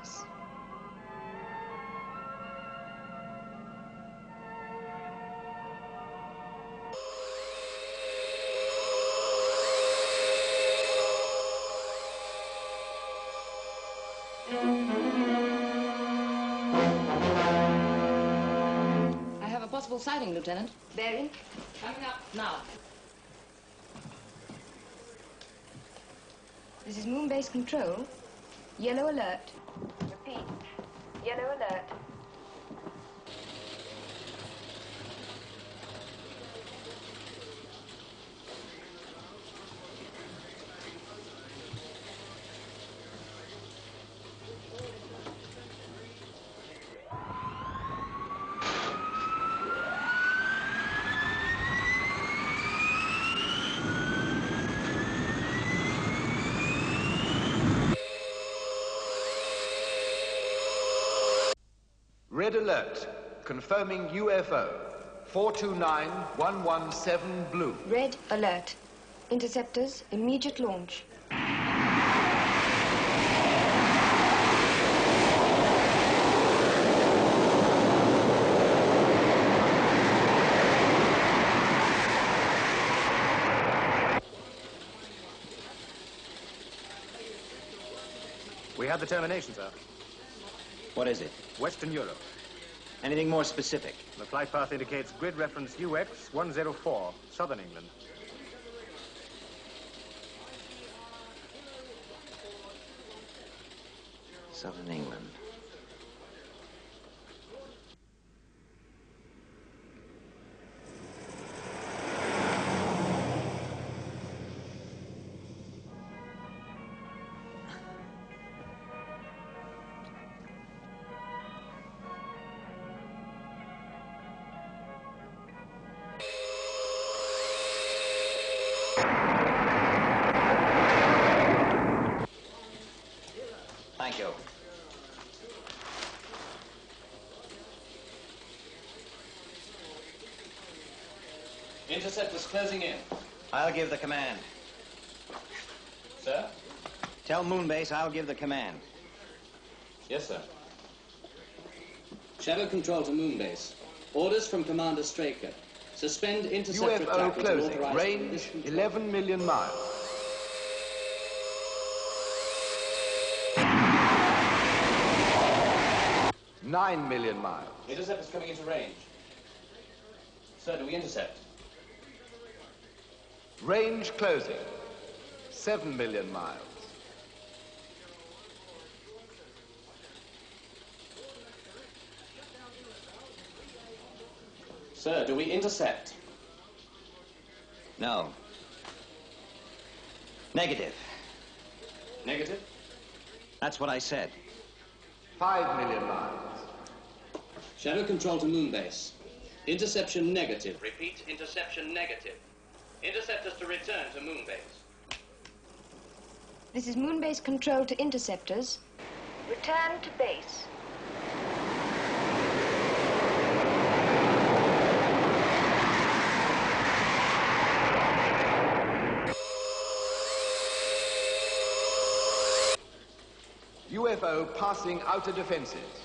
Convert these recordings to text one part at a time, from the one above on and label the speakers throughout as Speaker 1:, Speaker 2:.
Speaker 1: us.
Speaker 2: I have a possible sighting, Lieutenant.
Speaker 1: Bearing?
Speaker 2: Coming up now.
Speaker 1: This is Moon Base Control. Yellow alert. Repeat. Yellow alert.
Speaker 3: Red alert. Confirming UFO. 429117 blue.
Speaker 1: Red alert. Interceptors, immediate launch.
Speaker 4: We have the termination, sir.
Speaker 5: What is it?
Speaker 4: Western Europe.
Speaker 5: Anything more specific?
Speaker 4: The flight path indicates grid reference UX 104, southern England.
Speaker 5: Southern England. Thank you.
Speaker 6: Interceptors closing in.
Speaker 5: I'll give the command.
Speaker 6: Sir?
Speaker 5: Tell Moonbase I'll give the command.
Speaker 6: Yes, sir. Shadow control to Moonbase. Orders from Commander Straker. Suspend interceptor
Speaker 3: UFO
Speaker 6: track until
Speaker 3: closing.
Speaker 6: authorized
Speaker 3: Range
Speaker 6: conditions.
Speaker 3: 11 million miles. $9 million miles.
Speaker 6: Interceptors coming into range. Sir, do we intercept?
Speaker 3: Range closing. 7 million miles.
Speaker 6: Sir, do we intercept?
Speaker 5: No. Negative.
Speaker 6: Negative?
Speaker 5: That's what I said.
Speaker 3: 5 million miles.
Speaker 6: Shadow control to Moonbase. Interception negative. Repeat, interception negative. Interceptors to return to Moonbase.
Speaker 1: This is Moon Base Control to interceptors. Return to base.
Speaker 3: UFO passing outer defenses.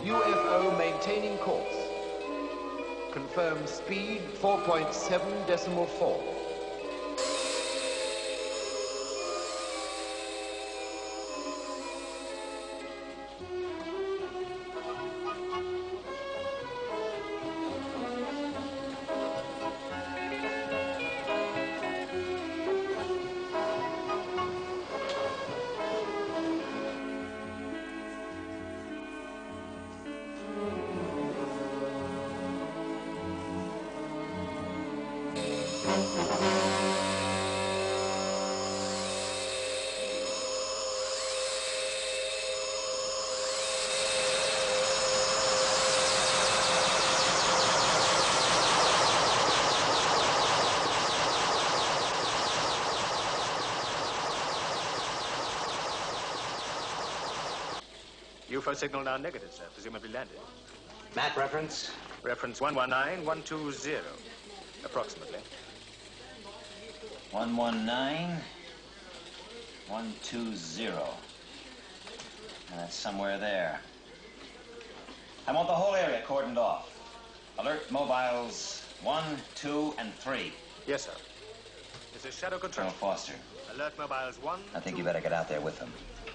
Speaker 3: UFO maintaining course. Confirm speed 4.7.4.
Speaker 4: UFO signal now negative, sir. Presumably landed.
Speaker 5: Map reference?
Speaker 4: Reference 119120, approximately.
Speaker 5: 119120. And that's somewhere there. I want the whole area cordoned off. Alert mobiles 1, 2, and 3.
Speaker 4: Yes, sir. This is Shadow Control.
Speaker 5: Colonel Foster.
Speaker 4: Alert mobiles 1,
Speaker 5: I think
Speaker 4: 2,
Speaker 5: you better get out there with them.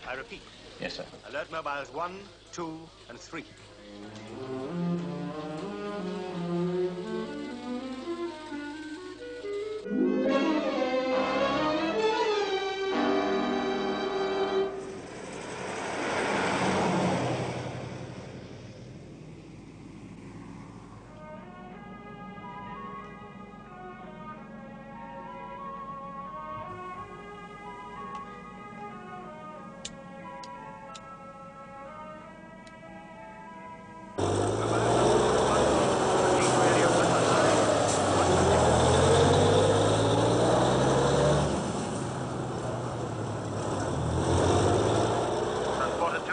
Speaker 4: I repeat.
Speaker 5: Yes, sir.
Speaker 4: Alert mobiles 1, 2, and 3. Transporter 2,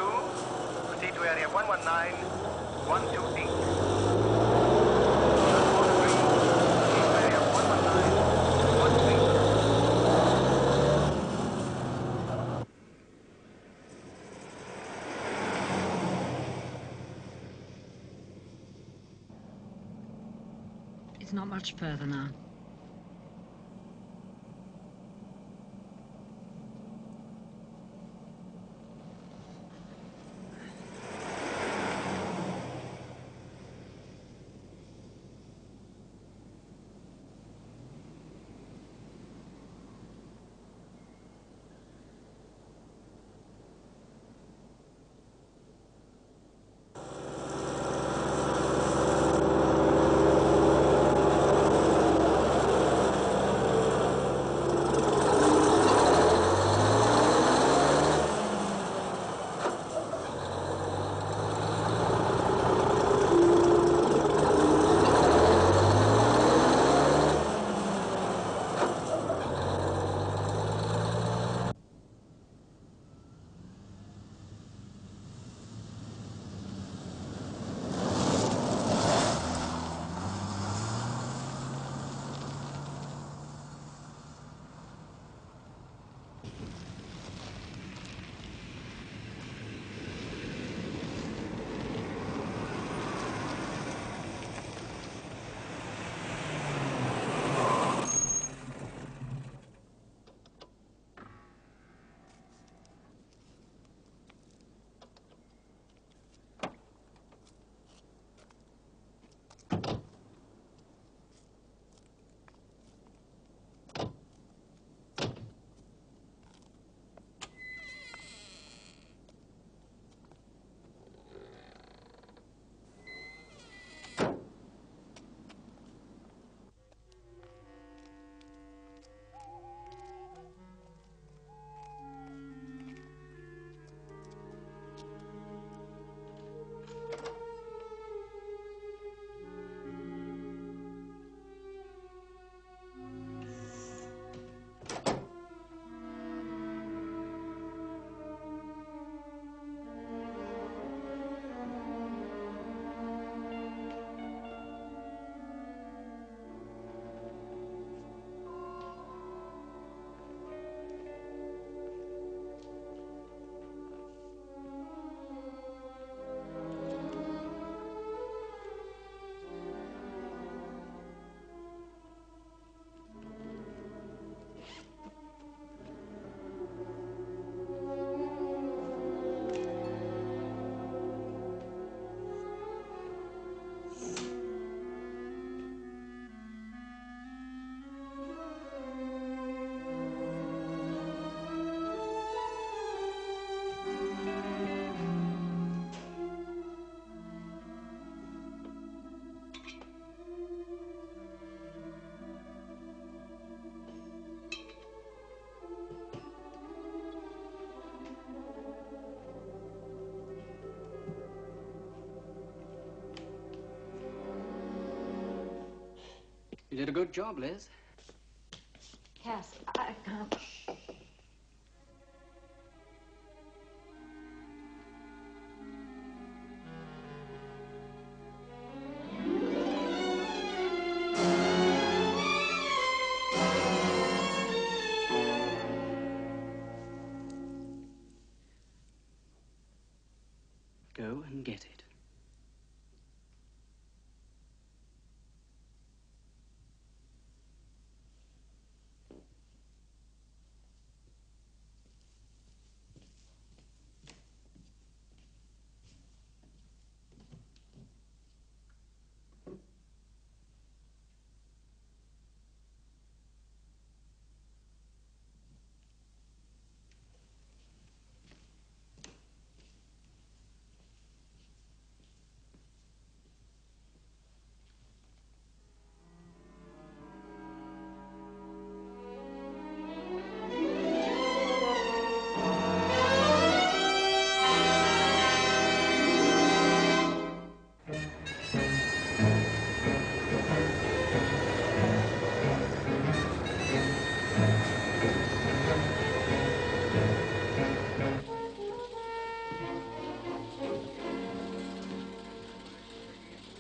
Speaker 4: proceed to area 119128. Transporter 3, proceed to area 11918.
Speaker 7: It's not much further now.
Speaker 6: You did a good job, Liz.
Speaker 1: Cass, I can't.
Speaker 8: go and get it.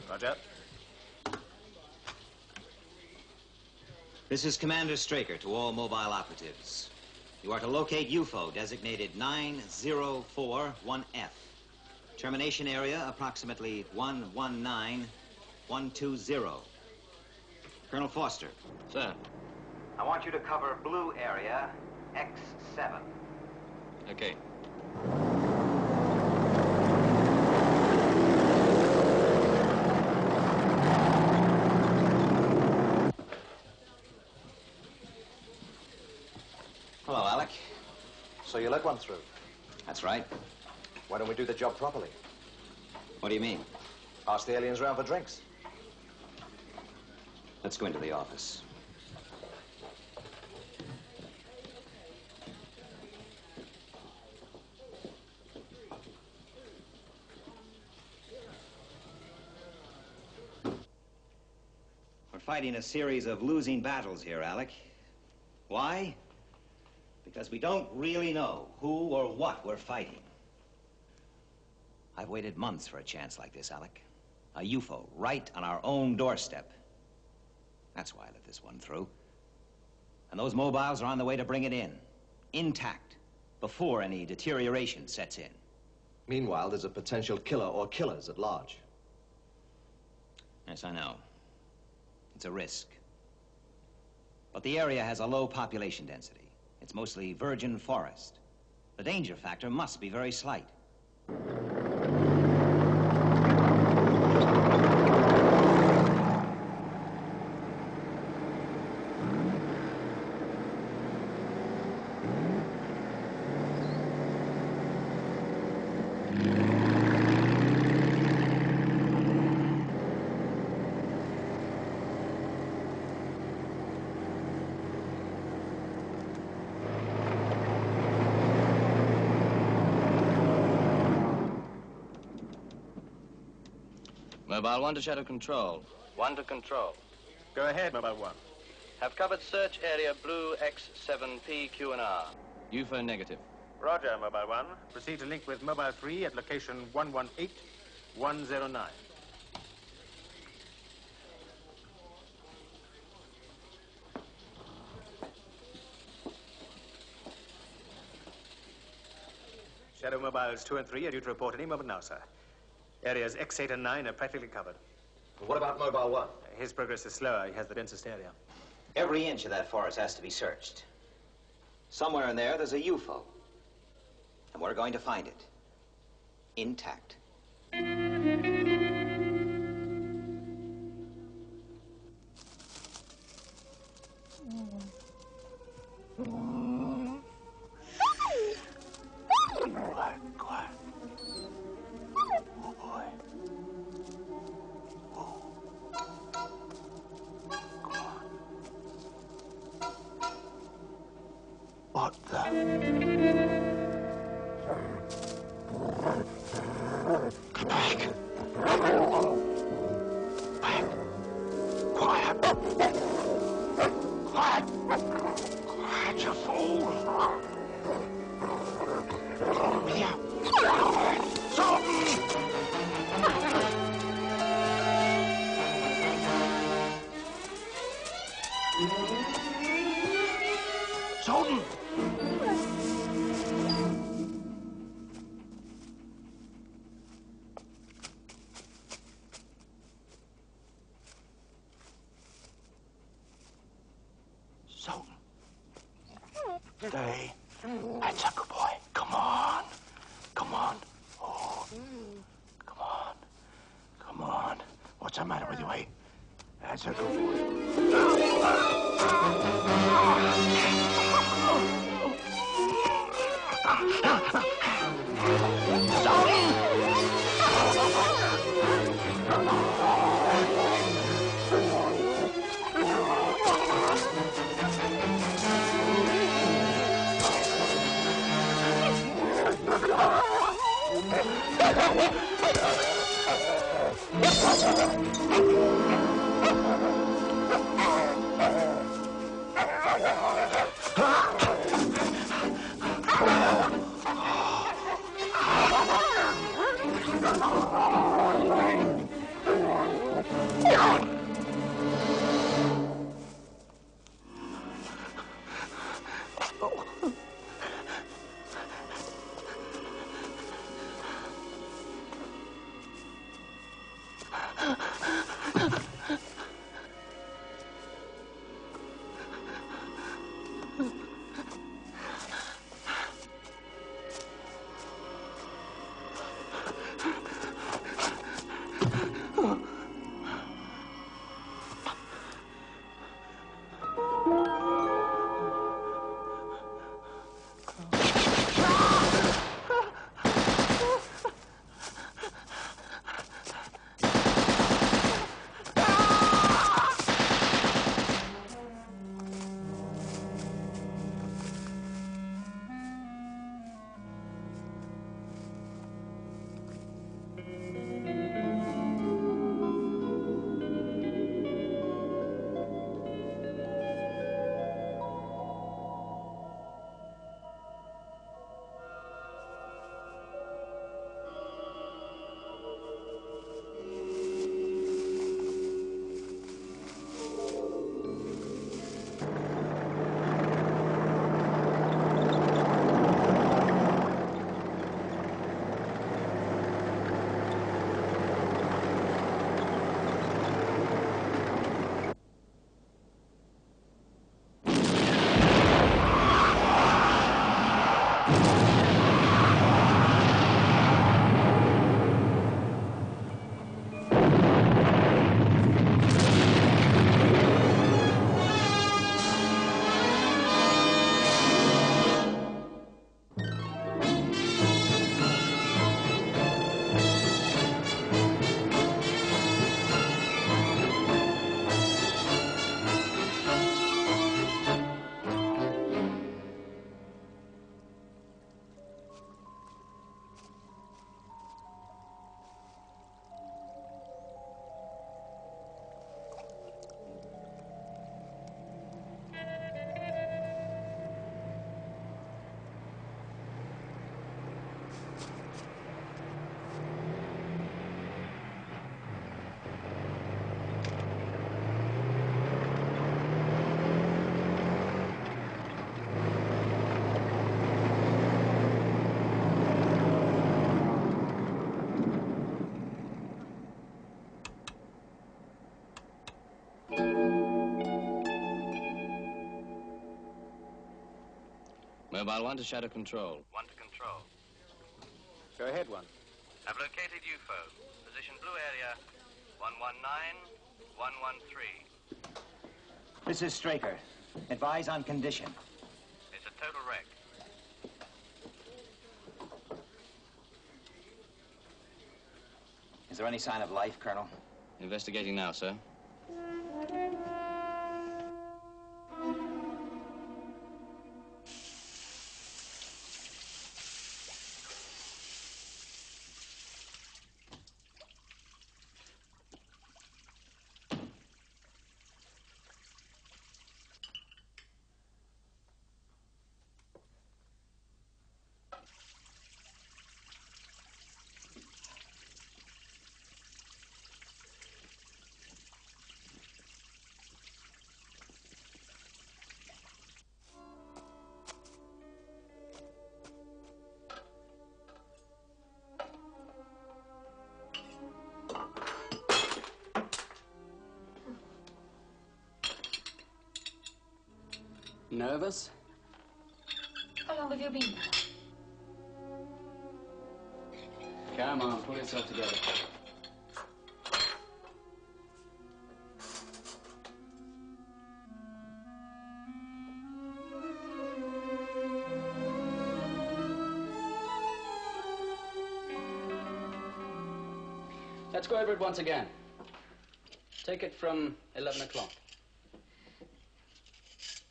Speaker 4: Roger.
Speaker 5: This is Commander Straker to all mobile operatives. You are to locate UFO designated 9041F. Termination area approximately 119120. Colonel Foster.
Speaker 6: Sir.
Speaker 5: I want you to cover blue area X7.
Speaker 6: Okay.
Speaker 5: Hello, Alec.
Speaker 3: So you let one through.
Speaker 5: That's right.
Speaker 3: Why don't we do the job properly?
Speaker 5: What do you mean?
Speaker 3: Ask the aliens round for drinks.
Speaker 5: Let's go into the office. We're fighting a series of losing battles here, Alec. Why? Because we don't really know who or what we're fighting. I've waited months for a chance like this, Alec. A UFO right on our own doorstep. That's why I let this one through. And those mobiles are on the way to bring it in, intact, before any deterioration sets in.
Speaker 3: Meanwhile, there's a potential killer or killers at large.
Speaker 5: Yes, I know. It's a risk. But the area has a low population density. It's mostly virgin forest. The danger factor must be very slight.
Speaker 6: Mobile 1 to Shadow Control. 1 to Control.
Speaker 4: Go ahead, Mobile 1.
Speaker 6: Have covered search area blue X7P, Q and R. UFO negative.
Speaker 4: Roger, Mobile 1. Proceed to link with Mobile 3 at location 118109. Shadow Mobiles 2 and 3 are due to report any moment now, sir. Areas X8 and 9 are practically covered.
Speaker 3: What about Mobile 1?
Speaker 4: His progress is slower. He has the densest area.
Speaker 5: Every inch of that forest has to be searched. Somewhere in there's a UFO. And we're going to find it. Intact.
Speaker 9: Quiet. Oh, boy. What the? Get back. Back. Quiet. Quiet. Quiet, you fool. Come here. Sultan! Sultan! Stay. That's a good boy. Come on. Come on. Oh. Come on. Come on. What's the matter with you, eh? That's a good
Speaker 6: Mobile 1 to Shadow Control.
Speaker 5: 1 to control.
Speaker 4: Go ahead, one.
Speaker 5: I've located UFO. Position blue area 119-113.
Speaker 8: This is Straker. Advise on condition.
Speaker 5: It's a total wreck.
Speaker 8: Is there any sign of life, Colonel?
Speaker 6: Investigating now, sir.
Speaker 10: Nervous?
Speaker 7: long have you been here?
Speaker 6: Come on, pull yourself together. Let's go over it once again. Take it from 11 o'clock.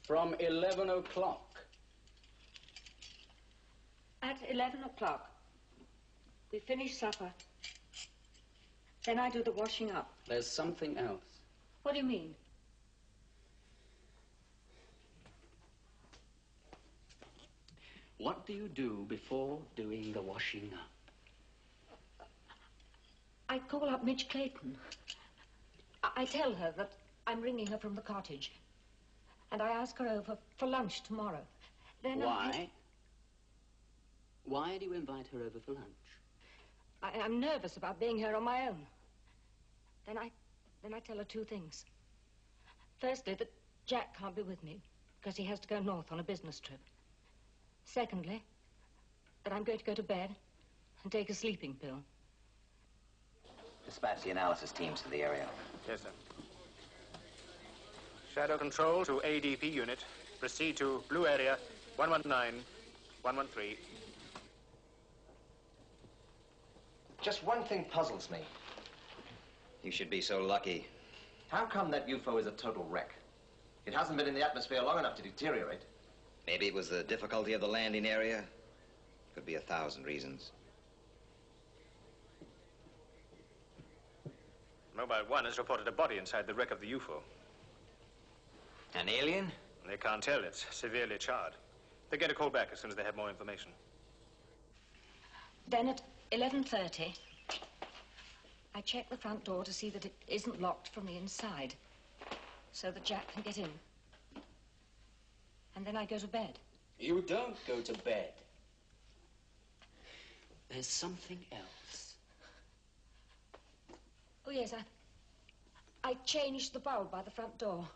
Speaker 6: From 11 o'clock.
Speaker 7: At 11 o'clock, we finish supper. Then I do the washing up.
Speaker 6: There's something else.
Speaker 7: What do you mean?
Speaker 6: What do you do before doing the washing up?
Speaker 7: I call up Midge Clayton. I tell her that I'm ringing her from the cottage. And I ask her over for lunch tomorrow. Then
Speaker 6: Why? Why do you invite her over for lunch?
Speaker 7: I'm nervous about being here on my own. Then I tell her two things. Firstly, that Jack can't be with me because he has to go north on a business trip. Secondly, that I'm going to go to bed and take a sleeping pill.
Speaker 8: Dispatch the analysis teams to the area.
Speaker 4: Yes, sir. Shadow control to ADP unit. Proceed to blue area 119, 113.
Speaker 8: Just one thing puzzles me.
Speaker 5: You should be so lucky.
Speaker 8: How come that UFO is a total wreck? It hasn't been in the atmosphere long enough to deteriorate.
Speaker 5: Maybe it was the difficulty of the landing area. Could be 1,000 reasons.
Speaker 4: Mobile 1 has reported a body inside the wreck of the UFO.
Speaker 5: An alien?
Speaker 4: They can't tell. It's severely charred. They'll get a call back as soon as they have more information.
Speaker 7: Then at 11:30, I check the front door to see that it isn't locked from the inside, so that Jack can get in. And then I go to bed.
Speaker 6: You don't go to bed. There's something else.
Speaker 7: Oh, yes, I changed the bulb by the front door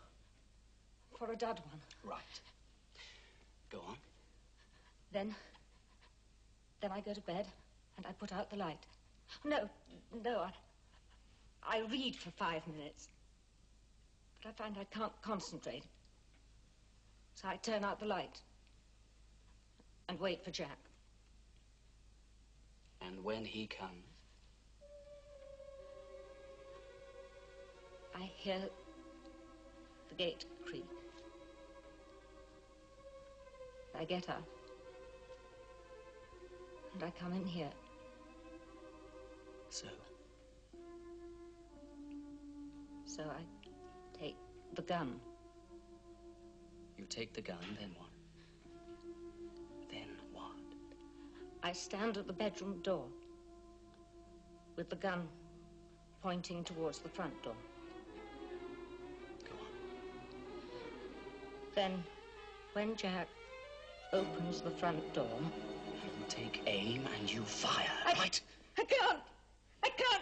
Speaker 7: for a dud one.
Speaker 6: Right. Go on.
Speaker 7: Then I go to bed and I put out the light. No, I read for 5 minutes. But I find I can't concentrate. So I turn out the light and wait for Jack.
Speaker 6: And when he comes?
Speaker 7: I hear the gate creak. I get up and I come in here. So I take the gun.
Speaker 6: You take the gun, then what? Then what?
Speaker 7: I stand at the bedroom door with the gun pointing towards the front door.
Speaker 6: Go on.
Speaker 7: Then, when Jack opens the front door...
Speaker 6: You take aim and you fire, right?
Speaker 7: I can't,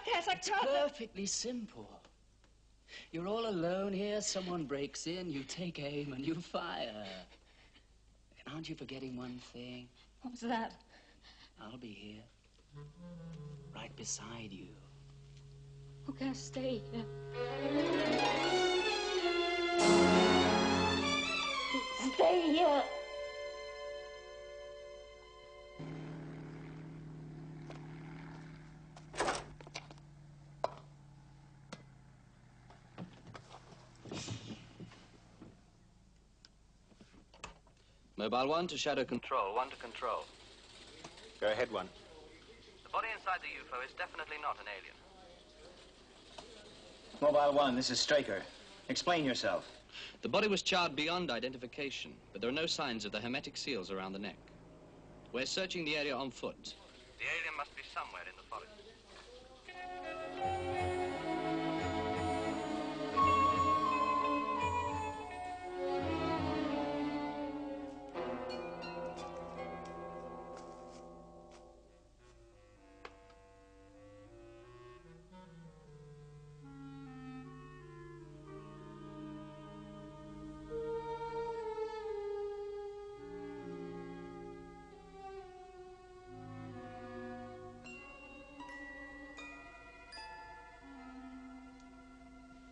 Speaker 7: Cass, I can't.
Speaker 6: It's perfectly simple. You're all alone here, someone breaks in, you take aim and you fire. And aren't you forgetting one thing?
Speaker 7: What was that?
Speaker 6: I'll be here, right beside you.
Speaker 7: Oh, Cass, stay here. Stay here.
Speaker 6: Mobile 1 to shadow control. 1 to control.
Speaker 4: Go ahead, 1.
Speaker 6: The body inside the UFO is definitely not an alien.
Speaker 8: Mobile 1, this is Straker. Explain yourself.
Speaker 6: The body was charred beyond identification, but there are no signs of the hermetic seals around the neck. We're searching the area on foot. The alien must be somewhere in the forest.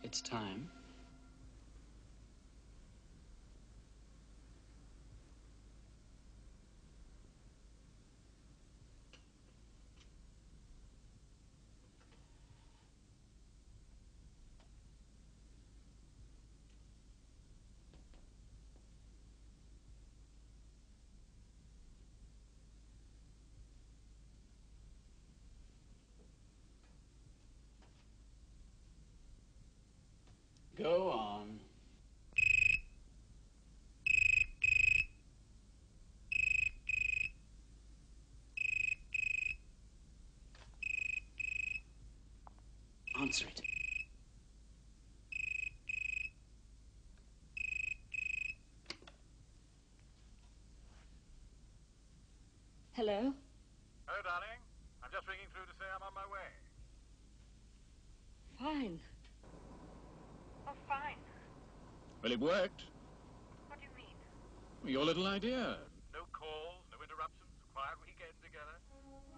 Speaker 6: It's time. Go on. Answer it.
Speaker 7: Hello?
Speaker 10: Hello, darling. I'm just ringing through to say I'm on my way.
Speaker 7: Fine. Oh, fine.
Speaker 10: Well, it worked.
Speaker 7: What do you mean?
Speaker 10: Your little idea. No calls, no interruptions, quiet weekend together.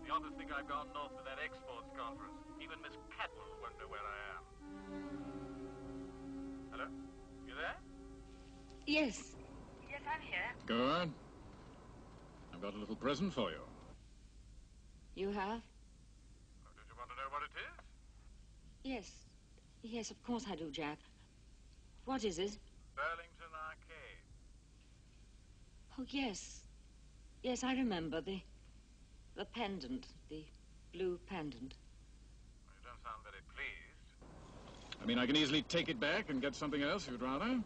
Speaker 10: The others think I've gone north to that exports conference. Even Miss Catmull won't know where I am. Hello? You there?
Speaker 7: Yes. Yes, I'm here.
Speaker 10: Go on. I've got a little present for you.
Speaker 7: You have?
Speaker 10: Oh, did you want to know what it is?
Speaker 7: Yes. Yes, of course I do, Jack. What is it?
Speaker 10: Burlington Arcade.
Speaker 7: Oh, yes. Yes, I remember. The pendant. The blue pendant.
Speaker 10: Well, you don't sound very pleased. I mean, I can easily take it back and get something else if you'd rather.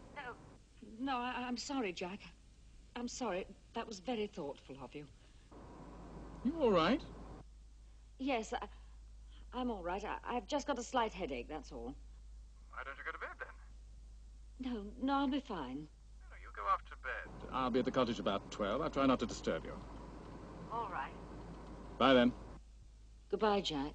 Speaker 7: No, I'm sorry, Jack. I'm sorry. That was very thoughtful of you.
Speaker 10: You all right?
Speaker 7: Yes, I'm all right. I've just got a slight headache, that's all.
Speaker 10: Why don't you go to bed then?
Speaker 7: No, I'll be fine.
Speaker 10: No, you go off to bed. I'll be at the cottage about 12. I'll try not to disturb you.
Speaker 7: All right.
Speaker 10: Bye then.
Speaker 7: Goodbye, Jack.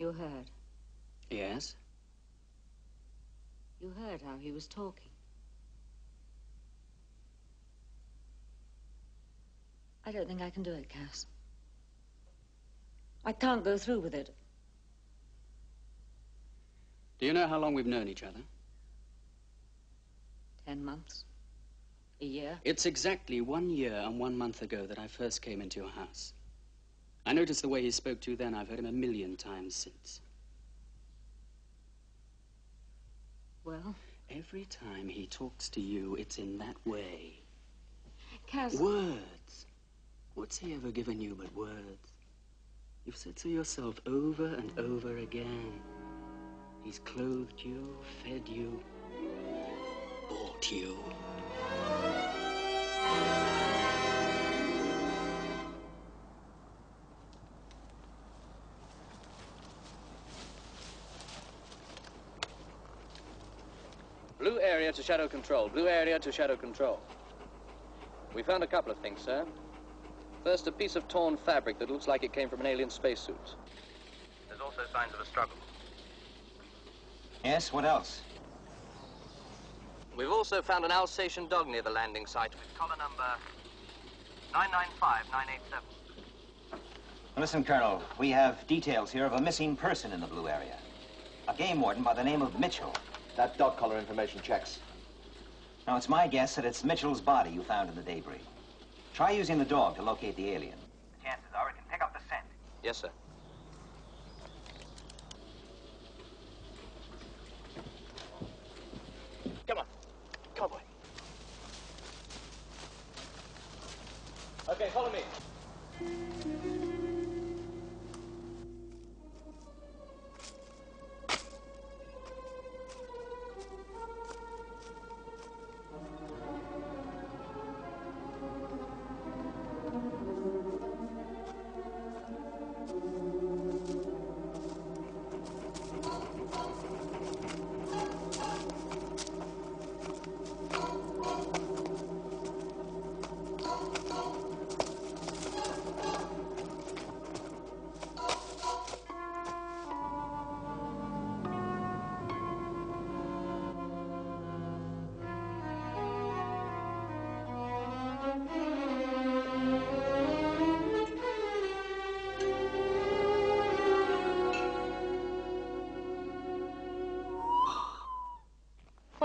Speaker 7: You heard.
Speaker 6: Yes?
Speaker 7: You heard how he was talking. I don't think I can do it, Cass. I can't go through with it.
Speaker 6: Do you know how long we've known each other?
Speaker 7: 10 months. A year.
Speaker 6: It's exactly 1 year and 1 month ago that I first came into your house. I noticed the way he spoke to you then. I've heard him 1,000,000 times since.
Speaker 7: Well?
Speaker 6: Every time he talks to you, it's in that way.
Speaker 7: Cass...
Speaker 6: Words. What's he ever given you but words? You've said so yourself over and over again. He's clothed you, fed you, bought you.
Speaker 11: Blue area to shadow control. Blue area to shadow control. We found a couple of things, sir. First, a piece of torn fabric that looks like it came from an alien spacesuit. There's also signs of a struggle.
Speaker 5: Yes, what else?
Speaker 11: We've also found an Alsatian dog near the landing site with collar number 995987.
Speaker 5: Listen, Colonel, we have details here of a missing person in the blue area. A game warden by the name of Mitchell.
Speaker 8: That dog collar information checks.
Speaker 5: Now, it's my guess that it's Mitchell's body you found in the debris. Try using the dog to locate the alien. Chances are it can pick up the scent.
Speaker 11: Yes, sir.
Speaker 8: Come on. Cowboy. Okay, follow me.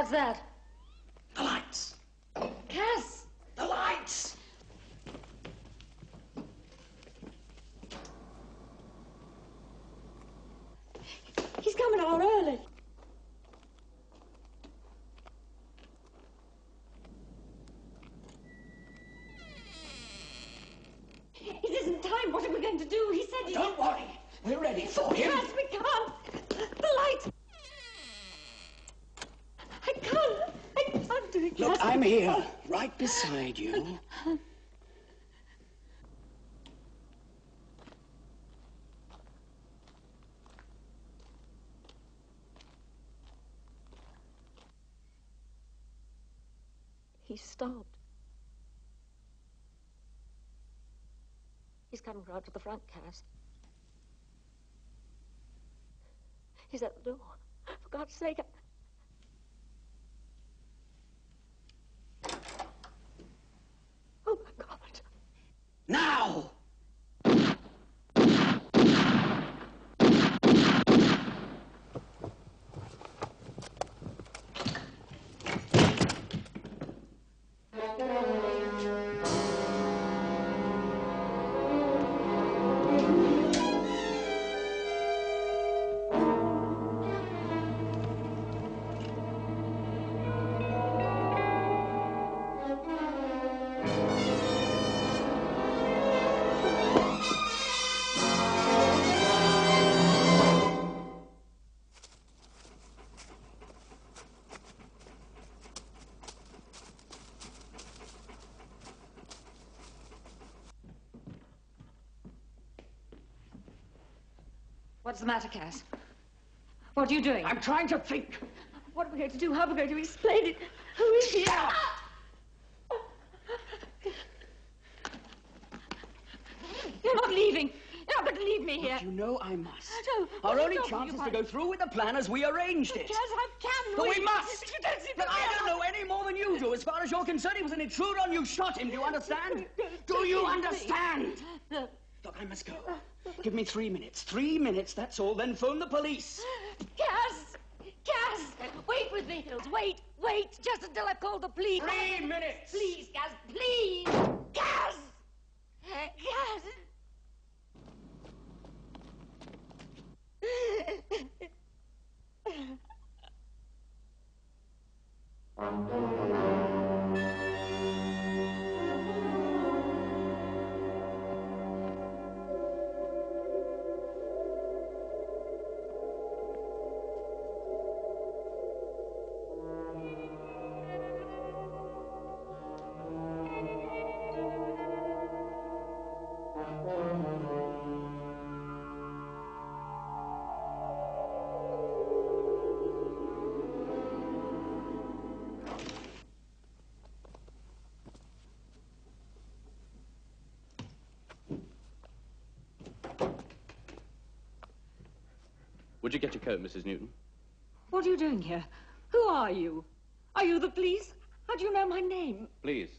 Speaker 7: What's that?
Speaker 6: The lights.
Speaker 7: Cass!
Speaker 6: The lights!
Speaker 7: He's coming out early. It isn't time. What are we going to do? He said he...
Speaker 6: Don't worry. We're ready for him.
Speaker 7: Cass, we can't. The light. I can't do it, Cass.
Speaker 6: Look, I'm here, right beside you.
Speaker 7: He stopped. He's coming right to the front, Cass. He's at the door. For God's sake, Oh, my God.
Speaker 6: Now!
Speaker 7: What's the matter, Cass? What are you doing?
Speaker 6: I'm trying to think.
Speaker 7: What are we going to do? How are we going to explain it? Who is he? You're not leaving. You're not going to leave me here.
Speaker 6: Look, you know I must.
Speaker 7: No,
Speaker 6: Our only chance is to go through with the plan as we arranged it.
Speaker 7: Cass, how can
Speaker 6: But
Speaker 7: we?
Speaker 6: we must!
Speaker 7: You don't seem to
Speaker 6: But I don't know any more than you do. As far as you're concerned, he was an intruder and you shot him. Do you understand? Do you understand?
Speaker 7: No.
Speaker 6: Look, I must go. Give me 3 minutes. 3 minutes, that's all. Then phone the police.
Speaker 7: Cass! Cass! Wait with me, Hills. Wait. Just until I've called the police.
Speaker 6: 3 minutes!
Speaker 7: Please, Cass. Please! Cass! Cass!
Speaker 11: Would you get your coat, Mrs. Newton?
Speaker 7: What are you doing here? Who are you? Are you the police? How do you know my name?
Speaker 11: Please.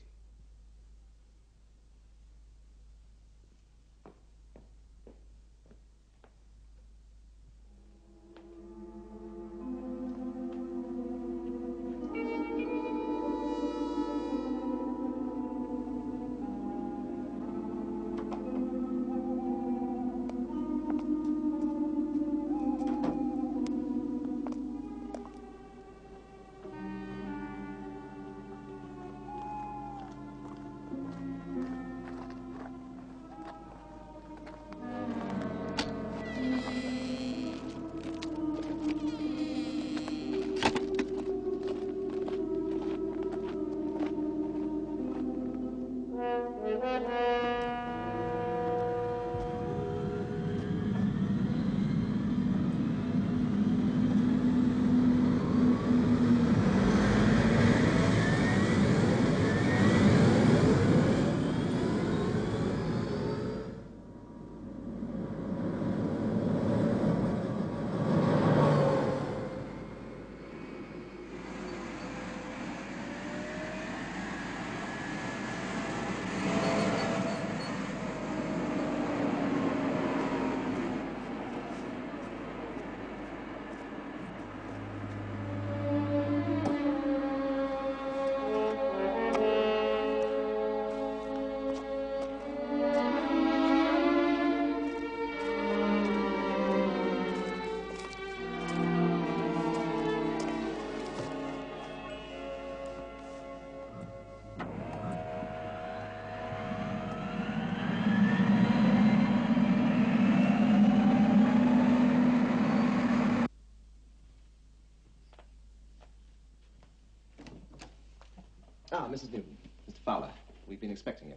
Speaker 8: Ah, Mrs. Newton. Mr. Fowler, we've been expecting you.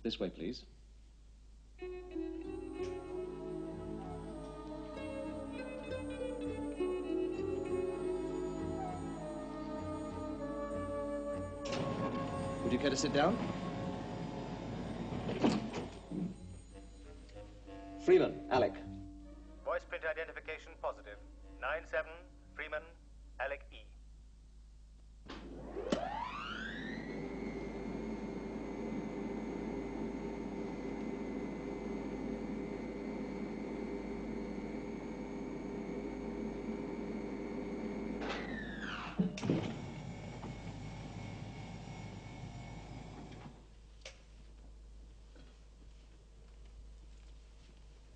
Speaker 8: This way, please. Would you care to sit down? Freeman, Alec.
Speaker 4: Voice print identification positive. 9-7, Freeman, Alec E.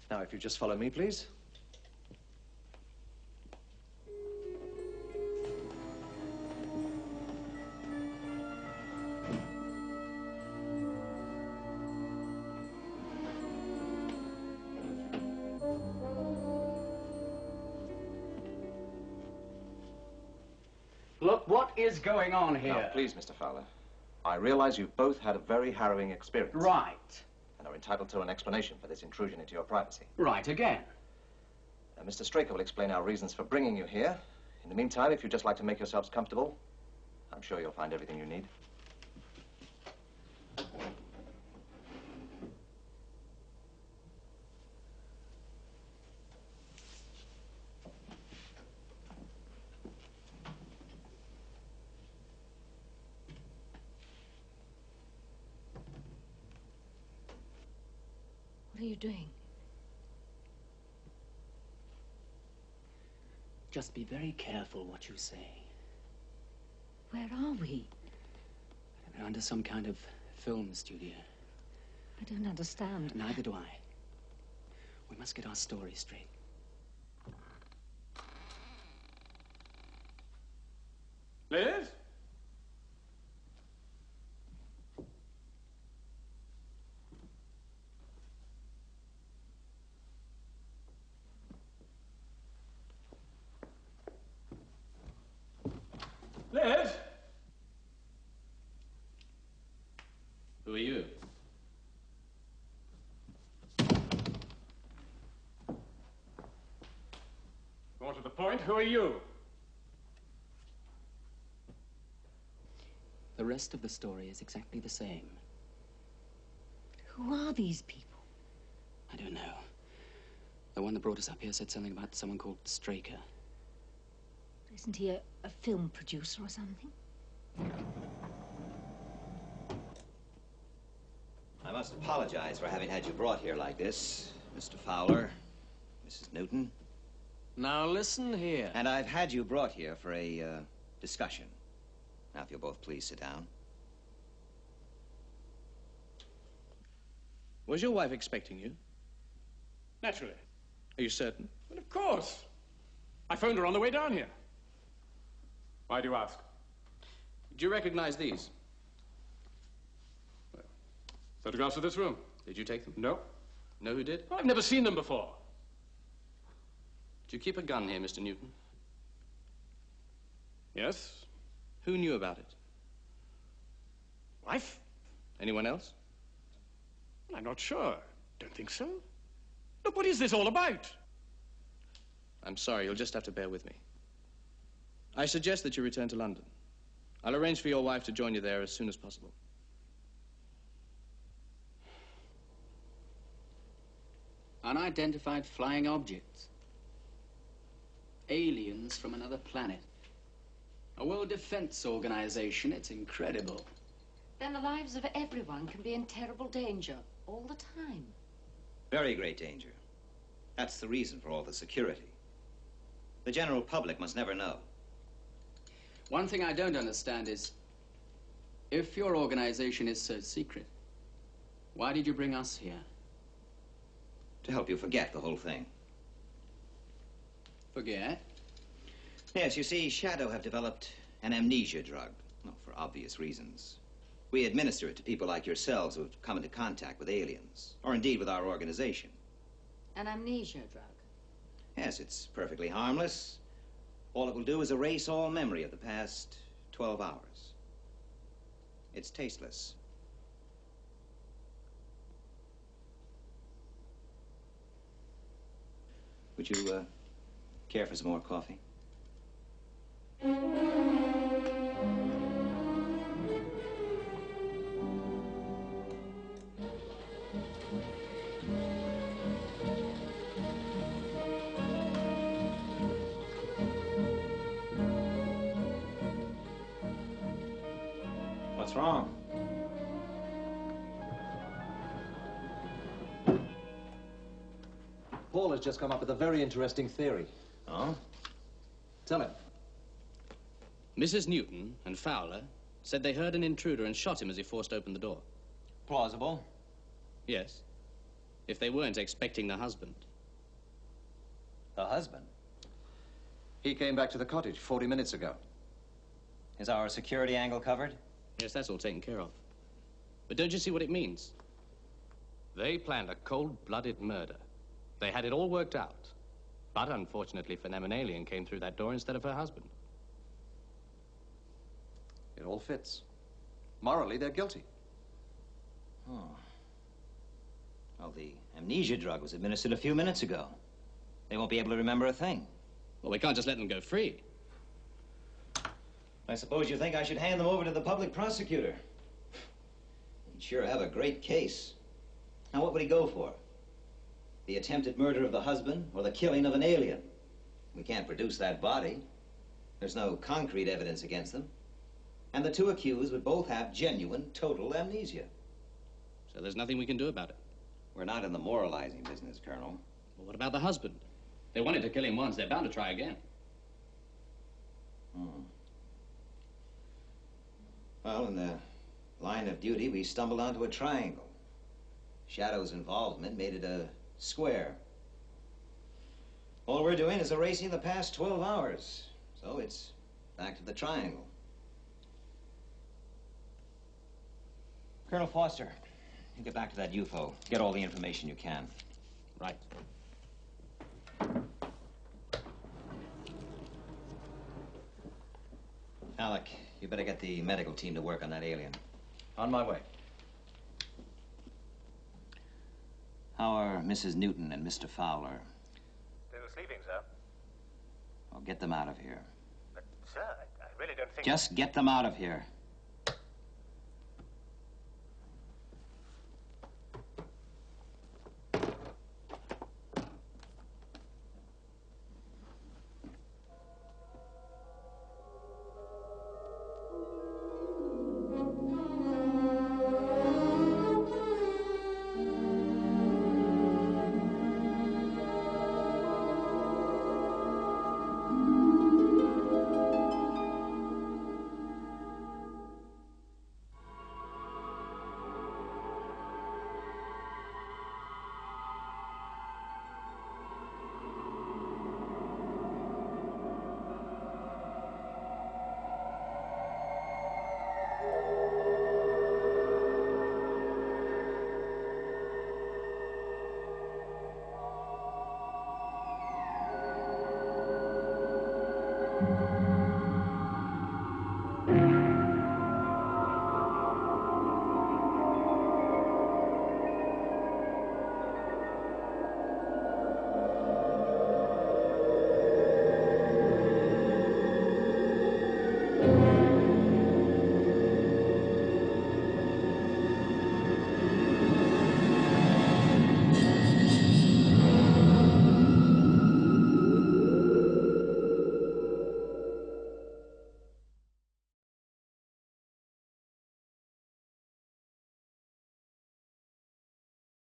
Speaker 8: Now, if you just follow me, please.
Speaker 6: Look, what is going on here?
Speaker 8: Now, please, Mr. Fowler. I realize you've both had a very harrowing experience.
Speaker 6: Right.
Speaker 8: And are entitled to an explanation for this intrusion into your privacy.
Speaker 6: Right again.
Speaker 8: Mr. Straker will explain our reasons for bringing you here. In the meantime, if you'd just like to make yourselves comfortable, I'm sure you'll find everything you need.
Speaker 7: What are you doing?
Speaker 6: Just be very careful what you say.
Speaker 7: Where are we?
Speaker 6: We're under some kind of film studio.
Speaker 7: I don't understand.
Speaker 6: Neither do I. We must get our story straight.
Speaker 10: Liz? Liz? Who are you? More to the point, who are you?
Speaker 6: The rest of the story is exactly the same.
Speaker 7: Who are these people?
Speaker 6: I don't know. The one that brought us up here said something about someone called Straker.
Speaker 7: Isn't he a film producer or something?
Speaker 5: I must apologize for having had you brought here like this, Mr. Fowler, Mrs. Newton.
Speaker 6: Now listen here.
Speaker 5: And I've had you brought here for a discussion. Now, if you'll both please sit down.
Speaker 12: Was your wife expecting you?
Speaker 10: Naturally.
Speaker 12: Are you certain?
Speaker 10: Well, of course. I phoned her on the way down here. Why do you ask?
Speaker 12: Do you recognize these?
Speaker 10: Well, photographs of this room.
Speaker 12: Did you take them?
Speaker 10: No.
Speaker 12: Know who did?
Speaker 10: I've never seen them before.
Speaker 12: Do you keep a gun here, Mr. Newton?
Speaker 10: Yes.
Speaker 12: Who knew about it?
Speaker 10: Wife?
Speaker 12: Anyone else?
Speaker 10: Well, I'm not sure. Don't think so. Look, what is this all about?
Speaker 12: I'm sorry, you'll just have to bear with me. I suggest that you return to London. I'll arrange for your wife to join you there as soon as possible.
Speaker 6: Unidentified flying objects. Aliens from another planet. A World Defense Organization. It's incredible.
Speaker 7: Then the lives of everyone can be in terrible danger all the time.
Speaker 5: Very great danger. That's the reason for all the security. The general public must never know.
Speaker 6: One thing I don't understand is, if your organization is so secret, why did you bring us here?
Speaker 5: To help you forget the whole thing.
Speaker 6: Forget?
Speaker 5: Yes, you see, Shadow have developed an amnesia drug. Well, for obvious reasons. We administer it to people like yourselves who've come into contact with aliens, or indeed with our organization.
Speaker 7: An amnesia drug.
Speaker 5: Yes, it's perfectly harmless. All it will do is erase all memory of the past 12 hours. It's tasteless. Would you, care for some more coffee? What's wrong?
Speaker 8: Paul has just come up with a very interesting theory.
Speaker 5: Oh?
Speaker 8: Tell him.
Speaker 12: Mrs. Newton and Fowler said they heard an intruder and shot him as he forced open the door.
Speaker 5: Plausible.
Speaker 12: Yes. If they weren't expecting the husband.
Speaker 5: The husband?
Speaker 8: He came back to the cottage 40 minutes ago.
Speaker 5: Is our security angle covered?
Speaker 12: Yes, that's all taken care of. But don't you see what it means? They planned a cold-blooded murder. They had it all worked out. But unfortunately for them, an alien came through that door instead of her husband.
Speaker 8: It all fits. Morally, they're guilty.
Speaker 5: Oh. Well, the amnesia drug was administered a few minutes ago. They won't be able to remember a thing.
Speaker 12: Well, we can't just let them go free.
Speaker 5: I suppose you think I should hand them over to the public prosecutor. He'd sure have a great case. Now, what would he go for? The attempted murder of the husband or the killing of an alien? We can't produce that body. There's no concrete evidence against them. And the two accused would both have genuine, total amnesia.
Speaker 12: So there's nothing we can do about it.
Speaker 5: We're not in the moralizing business, Colonel.
Speaker 12: Well, what about the husband? They wanted to kill him once. They're bound to try again.
Speaker 5: Well, in the line of duty, we stumbled onto a triangle. Shadow's involvement made it a square. All we're doing is erasing the past 12 hours. So it's back to the triangle. Colonel Foster, you get back to that UFO. Get all the information you can.
Speaker 12: Right.
Speaker 5: Alec, you better get the medical team to work on that alien.
Speaker 8: On my way.
Speaker 5: How are Mrs. Newton and Mr. Fowler?
Speaker 4: They were sleeping, sir.
Speaker 5: Well, get them out of here.
Speaker 4: But, sir, I really don't think...
Speaker 5: Just get them out of here.